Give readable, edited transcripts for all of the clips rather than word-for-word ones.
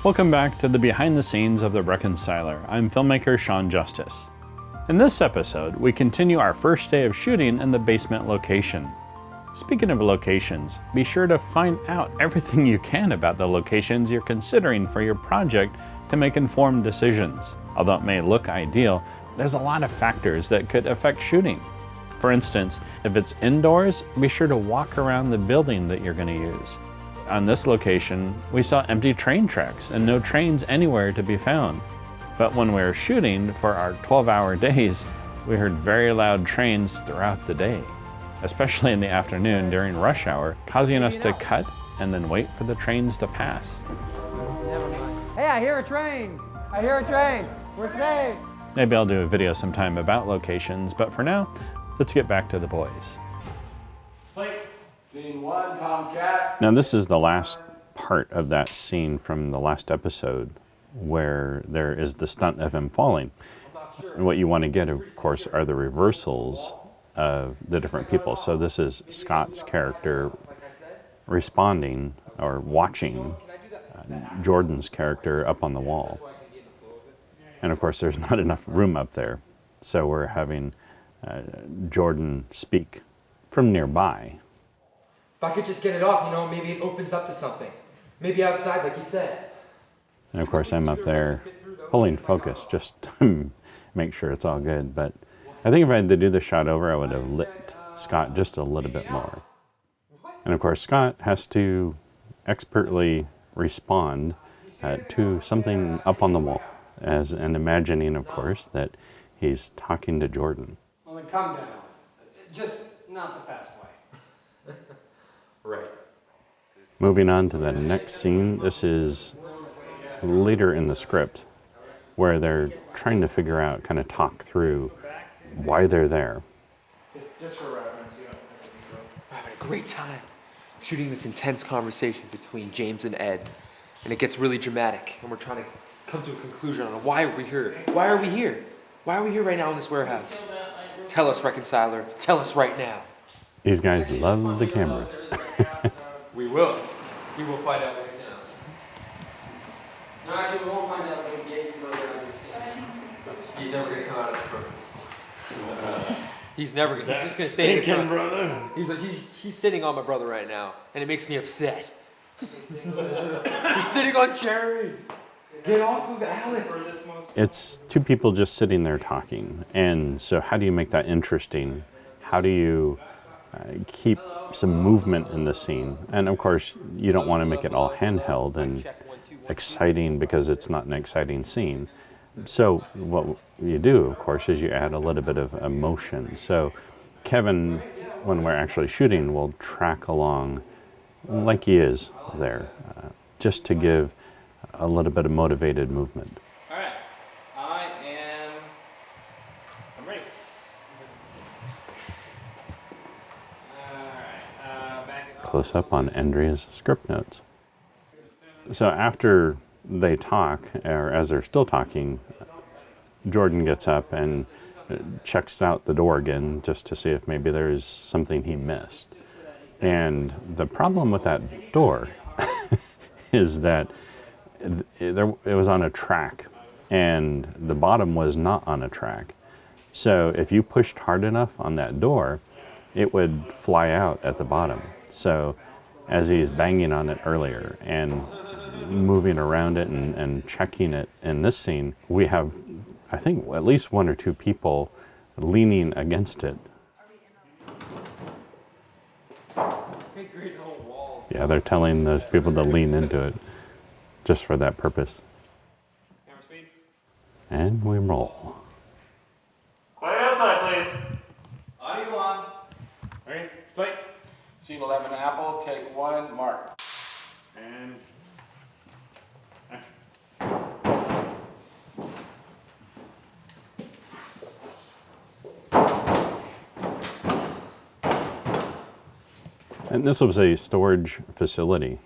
Welcome back to the behind the scenes of the Reconciler. I'm filmmaker Sean Justice. In this episode, we continue our first day of shooting in the basement location. Speaking of locations, be sure to find out everything you can about the locations you're considering for your project to make informed decisions. Although it may look ideal, there's a lot of factors that could affect shooting. For instance, if it's indoors, be sure to walk around the building that you're going to use. On this location, we saw empty train tracks and no trains anywhere to be found. But when we were shooting for our 12-hour days, we heard very loud trains throughout the day, especially in the afternoon during rush hour, causing us to cut and then wait for the trains to pass. Hey, I hear a train! I hear a train! We're safe! Maybe I'll do a video sometime about locations, but for now, let's get back to the boys. Scene one, Tomcat. Now this is the last part of that scene from the last episode where there is the stunt of him falling. And what you want to get, of course, are the reversals of the different people. So this is Scott's character responding or watching Jordan's character up on the wall. And of course there's not enough room up there. So we're having Jordan speak from nearby. If I could just get it off, maybe it opens up to something. Maybe outside, like you said. And of course I'm up there pulling focus just to make sure it's all good. But I think if I had to do the shot over, I would have lit Scott just a little bit more. And of course Scott has to expertly respond to something up on the wall, and imagining, of course, that he's talking to Jordan. Well, then calm down. Just not the fast way. Right. Moving on to the next scene, this is later in the script where they're trying to figure out, kind of talk through why they're there. Just for reference, We're having a great time shooting this intense conversation between James and Ed, and it gets really dramatic, and we're trying to come to a conclusion on why we're here. Why are we here? Why are we here right now in this warehouse? Tell us, Reconciler. Tell us right now. These guys love the camera. We will. We will find out right now. No, actually, we won't find out until we get you further on this scene. He's never going to come out of the front. He's never going to. He's just going to stay in the front. Brother. He's sitting on my brother right now, and it makes me upset. He's sitting on Jerry. Get off of Alex. It's two people just sitting there talking. And so how do you make that interesting? How do you keep some movement in the scene? And of course, you don't want to make it all handheld and exciting because it's not an exciting scene. So what you do, of course, is you add a little bit of emotion. So Kevin, when we're actually shooting, will track along like he is there, just to give a little bit of motivated movement. All right. I'm ready. All right. Back. Close up on Andrea's script notes. So after they talk, or as they're still talking, Jordan gets up and checks out the door again just to see if maybe there's something he missed. And the problem with that door is that it was on a track and the bottom was not on a track. So if you pushed hard enough on that door, it would fly out at the bottom. So as he's banging on it earlier and moving around it and checking it in this scene, we have, I think, at least one or two people leaning against it. Yeah, they're telling those people to lean into it just for that purpose. Camera speed. And we roll. Quiet outside, please. Audio on. Ready? Play. Scene 11, Apple. Take one, mark. And And this was a storage facility,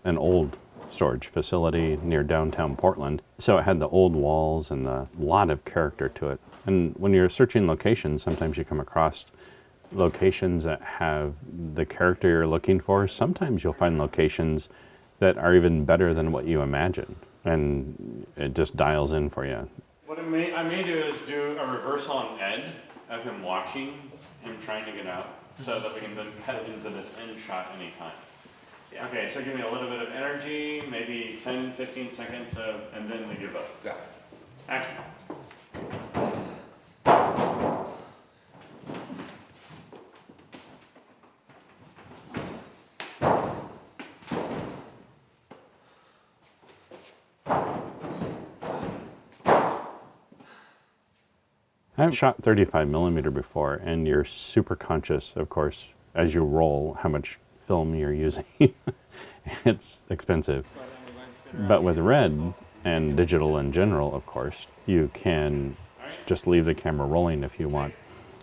an old storage facility near downtown Portland. So it had the old walls and a lot of character to it. And when you're searching locations, sometimes you come across locations that have the character you're looking for. Sometimes you'll find locations that are even better than what you imagine, and it just dials in for you. What I may do is do a reversal on Ed of him watching him trying to get out, so that we can then cut into this end shot anytime. Yeah. Okay, so give me a little bit of energy, maybe 10, 15 seconds, and then we give up. Got it. Action. I've shot 35mm before, and you're super conscious, of course, as you roll, how much film you're using. It's expensive. But with Red and digital in general, of course, you can just leave the camera rolling if you want.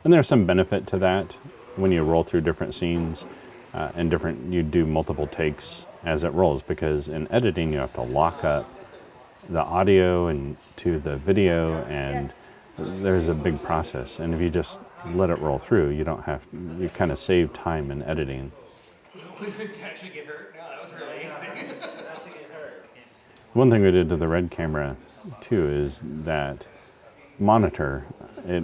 And there's some benefit to that when you roll through different scenes and you do multiple takes as it rolls, because in editing you have to lock up the audio and to the video, and there's a big process. And if you just let it roll through, you kind of save time in editing. To actually get hurt? No, that was really easy. Not to get hurt. One thing we did to the Red camera too is that monitor, it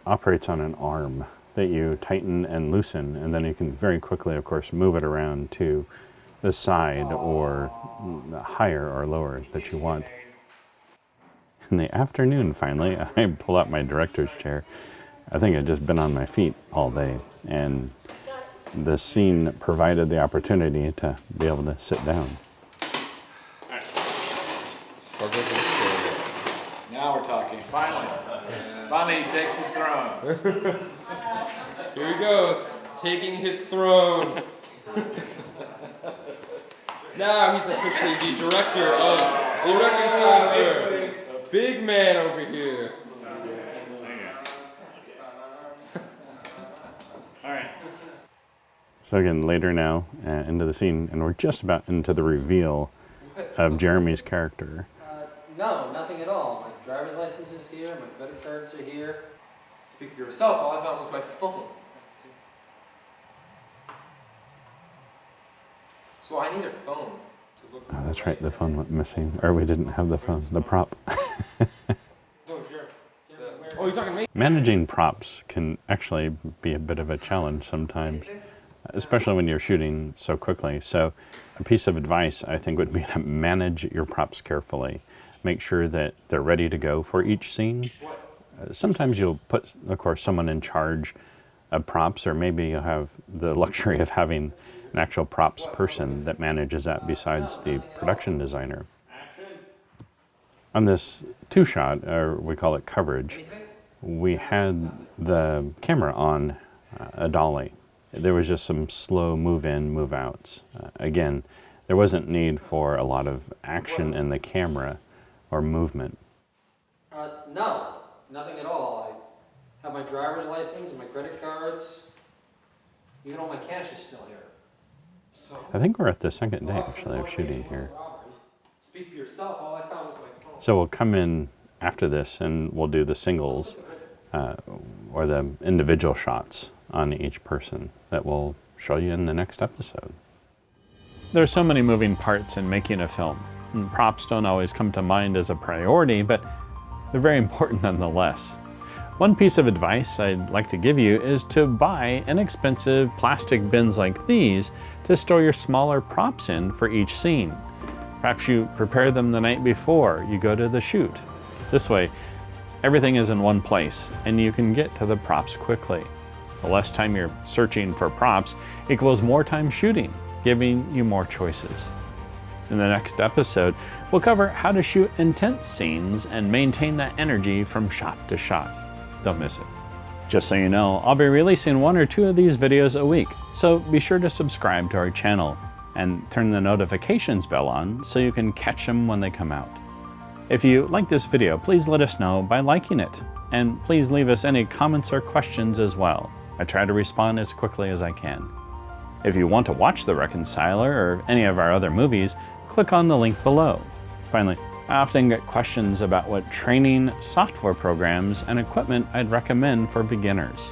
operates on an arm that you tighten and loosen, and then you can very quickly, of course, move it around to the side or higher or lower that you want. In the afternoon, finally, I pull out my director's chair. I think I'd just been on my feet all day, and the scene provided the opportunity to be able to sit down. Now we're talking. Finally. Finally, he takes his throne. Here he goes, taking his throne. Now he's officially the director of the RECONCILER. Big man over here. All right. So again, later now, into the scene, and we're just about into the reveal of Jeremy's character. No, nothing at all. My driver's license is here, my credit cards are here. Speak for yourself, all I found was my phone. So I need a phone to look. Oh, that's right, the phone went missing. Or we didn't have the phone, the prop. Oh, you're talking to me? Managing props can actually be a bit of a challenge sometimes, especially when you're shooting so quickly. So a piece of advice, I think, would be to manage your props carefully. Make sure that they're ready to go for each scene. Sometimes you'll put, of course, someone in charge of props, or maybe you'll have the luxury of having an actual props person that manages that besides the production designer. On this two-shot, or we call it coverage, we had the camera on a dolly. There was just some slow move-in, move-outs. Again, there wasn't need for a lot of action in the camera or movement. No, nothing at all. I have my driver's license, my credit cards. Even all my cash is still here. So I think we're at the second day, actually, of shooting here. Speak for yourself, all I found was my phone. So we'll come in after this and we'll do the singles or the individual shots on each person that we'll show you in the next episode. There are so many moving parts in making a film, and props don't always come to mind as a priority, but they're very important nonetheless. One piece of advice I'd like to give you is to buy inexpensive plastic bins like these to store your smaller props in for each scene. Perhaps you prepare them the night before you go to the shoot. This way, everything is in one place and you can get to the props quickly. The less time you're searching for props equals more time shooting, giving you more choices. In the next episode, we'll cover how to shoot intense scenes and maintain that energy from shot to shot. Don't miss it. Just so you know, I'll be releasing 1 or 2 of these videos a week, so be sure to subscribe to our channel and turn the notifications bell on so you can catch them when they come out. If you like this video, please let us know by liking it, and please leave us any comments or questions as well. I try to respond as quickly as I can. If you want to watch The Reconciler or any of our other movies, click on the link below. Finally, I often get questions about what training, software programs, and equipment I'd recommend for beginners.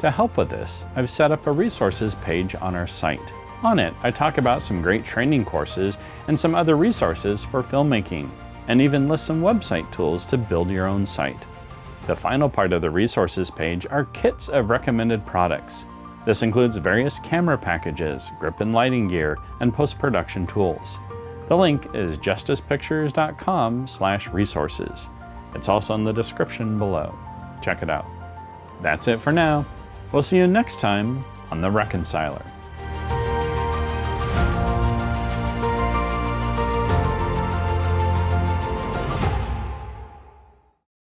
To help with this, I've set up a resources page on our site. On it, I talk about some great training courses and some other resources for filmmaking, and even list some website tools to build your own site. The final part of the resources page are kits of recommended products. This includes various camera packages, grip and lighting gear, and post-production tools. The link is justicepictures.com/resources. It's also in the description below. Check it out. That's it for now. We'll see you next time on The Reconciler.